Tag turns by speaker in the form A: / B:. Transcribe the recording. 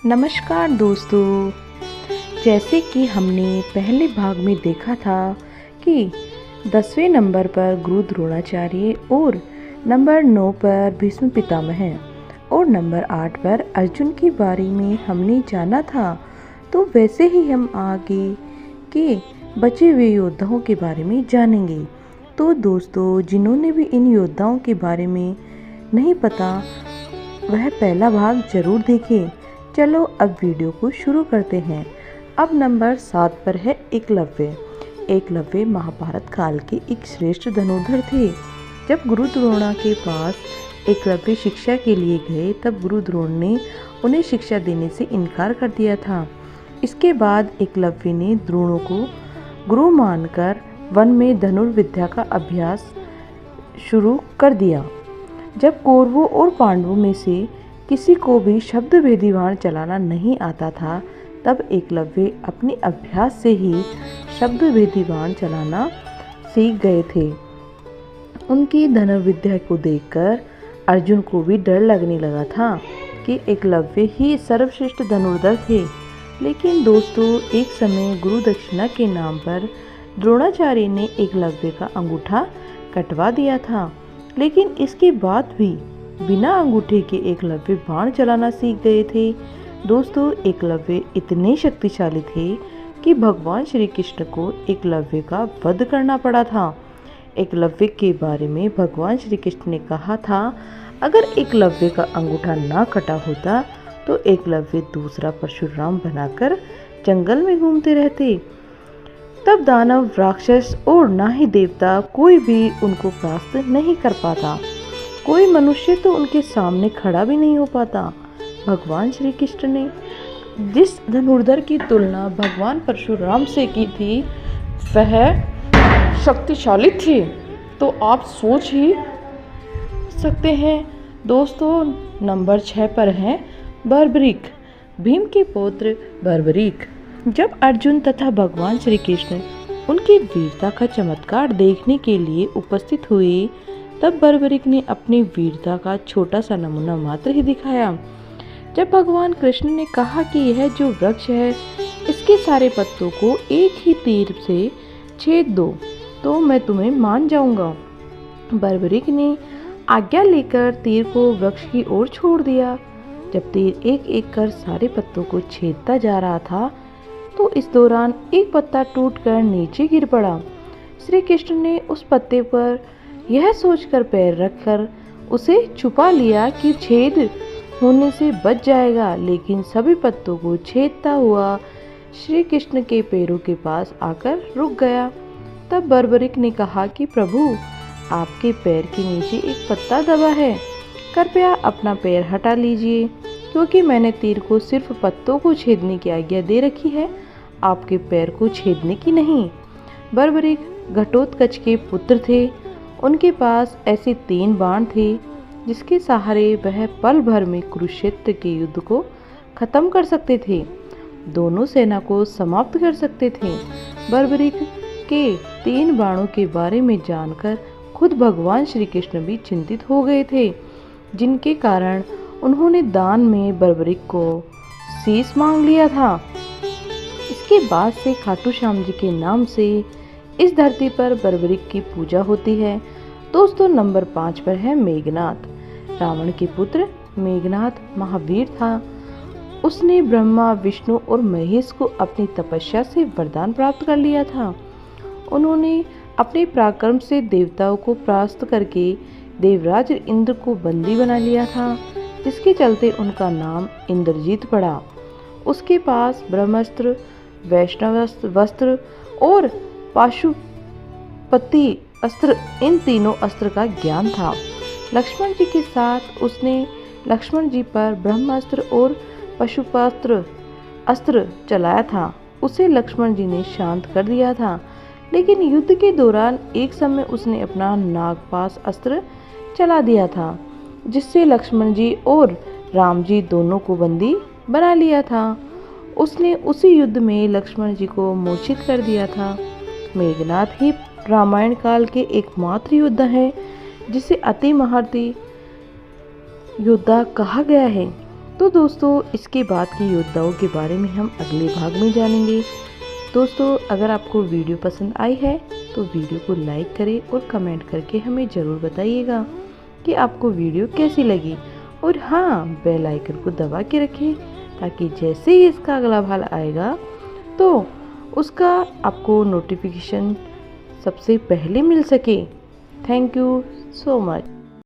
A: नमस्कार दोस्तों। जैसे कि हमने पहले भाग में देखा था कि 10वें नंबर पर गुरु द्रोणाचार्य और नंबर 9 पर भीष्म पितामह और नंबर 8 पर अर्जुन के बारे में हमने जाना था। तो वैसे ही हम आगे के बचे हुए योद्धाओं के बारे में जानेंगे। तो दोस्तों, जिन्होंने भी इन योद्धाओं के बारे में नहीं पता वह पहला भाग जरूर देखें। चलो अब वीडियो को शुरू करते हैं। अब नंबर 7 पर है एकलव्य। एकलव्य महाभारत काल के एक श्रेष्ठ धनुर्धर थे। जब गुरु द्रोण के पास एकलव्य शिक्षा के लिए गए तब गुरु द्रोण ने उन्हें शिक्षा देने से इनकार कर दिया था। इसके बाद एकलव्य ने द्रोणों को गुरु मानकर वन में धनुर्विद्या का अभ्यास शुरू कर दिया। जब कौरवों और पांडवों में से किसी को भी शब्द भेदी बाण चलाना नहीं आता था तब एकलव्य अपने अभ्यास से ही शब्द भेदी बाण चलाना सीख गए थे। उनकी धनुर्विद्या को देखकर अर्जुन को भी डर लगने लगा था कि एकलव्य ही सर्वश्रेष्ठ धनुर्धर थे। लेकिन दोस्तों, एक समय गुरु दक्षिणा के नाम पर द्रोणाचार्य ने एकलव्य का अंगूठा कटवा दिया था। लेकिन इसके बाद भी बिना अंगूठे के एकलव्य बाण चलाना सीख गए थे। दोस्तों, एकलव्य इतने शक्तिशाली थे कि भगवान श्री कृष्ण को एकलव्य का वध करना पड़ा था। एकलव्य के बारे में भगवान श्री कृष्ण ने कहा था, अगर एकलव्य का अंगूठा ना कटा होता तो एकलव्य दूसरा परशुराम बनाकर जंगल में घूमते रहते। तब दानव, राक्षस और ना ही देवता कोई भी उनको परास्त नहीं कर पाता। कोई मनुष्य तो उनके सामने खड़ा भी नहीं हो पाता। भगवान श्री कृष्ण ने जिस धनुर्धर की तुलना भगवान परशुराम से की थी वह शक्तिशाली थे, तो आप सोच ही सकते हैं। दोस्तों, नंबर 6 पर है बर्बरीक। भीम के पुत्र बर्बरीक। जब अर्जुन तथा भगवान श्री कृष्ण उनकी वीरता का चमत्कार देखने के लिए उपस्थित हुए तब बर्बरीक ने अपनी वीरता का छोटा सा नमूना मात्र ही दिखाया। जब भगवान कृष्ण ने कहा कि यह जो वृक्ष है इसके सारे पत्तों को एक ही तीर से छेद दो तो मैं तुम्हें मान जाऊंगा। बर्बरीक ने आज्ञा लेकर तीर को वृक्ष की ओर छोड़ दिया। जब तीर एक एक कर सारे पत्तों को छेदता जा रहा था तो इस दौरान एक पत्ता टूटकर नीचे गिर पड़ा। श्री कृष्ण ने उस पत्ते पर यह सोचकर पैर रखकर उसे छुपा लिया कि छेद होने से बच जाएगा, लेकिन सभी पत्तों को छेदता हुआ श्री कृष्ण के पैरों के पास आकर रुक गया। तब बर्बरीक ने कहा कि प्रभु, आपके पैर के नीचे एक पत्ता दबा है, कृपया अपना पैर हटा लीजिए, क्योंकि मैंने तीर को सिर्फ पत्तों को छेदने की आज्ञा दे रखी है, आपके पैर को छेदने की नहीं। बर्बरीक घटोत्कच के पुत्र थे। उनके पास ऐसे 3 बाण थे जिसके सहारे वह पल भर में कुरुक्षेत्र के युद्ध को खत्म कर सकते थे, दोनों सेना को समाप्त कर सकते थे। बर्बरीक के 3 बाणों के बारे में जानकर खुद भगवान श्री कृष्ण भी चिंतित हो गए थे, जिनके कारण उन्होंने दान में बर्बरीक को शीश मांग लिया था। इसके बाद से खाटू श्याम जी के नाम से इस धरती पर बर्बरीक की पूजा होती है। दोस्तों, नंबर 5 पर है मेघनाद। रावण के पुत्र मेघनाद महावीर था। उसने ब्रह्मा, विष्णु और महेश को अपनी तपस्या से वरदान प्राप्त कर लिया था। उन्होंने अपने पराक्रम से देवताओं को परास्त करके देवराज इंद्र को बंदी बना लिया था, जिसके चलते उनका नाम इंद्रजीत पड़ा। उसके पास ब्रह्मास्त्र, वैष्णवास्त्र और पाशुपति अस्त्र, इन तीनों अस्त्र का ज्ञान था। लक्ष्मण जी के साथ उसने लक्ष्मण जी पर ब्रह्मास्त्र और पाशुपत्र अस्त्र चलाया था। उसे लक्ष्मण जी ने शांत कर दिया था, लेकिन युद्ध के दौरान एक समय उसने अपना नागपाश अस्त्र चला दिया था, जिससे लक्ष्मण जी और राम जी दोनों को बंदी बना लिया था। उसने उसी युद्ध में लक्ष्मण जी को मूर्छित कर दिया था। मेघनाद ही रामायण काल के एकमात्र योद्धा है जिसे अति महारथी योद्धा कहा गया है। तो दोस्तों इसके बाद के योद्धाओं के बारे में हम अगले भाग में जानेंगे। दोस्तों अगर आपको वीडियो पसंद आई है तो वीडियो को लाइक करें और कमेंट करके हमें ज़रूर बताइएगा कि आपको वीडियो कैसी लगी। और हाँ, बेल आइकन को दबा के रखें ताकि जैसे ही इसका अगला भाग आएगा तो उसका आपको नोटिफिकेशन सबसे पहले मिल सके। Thank you so much.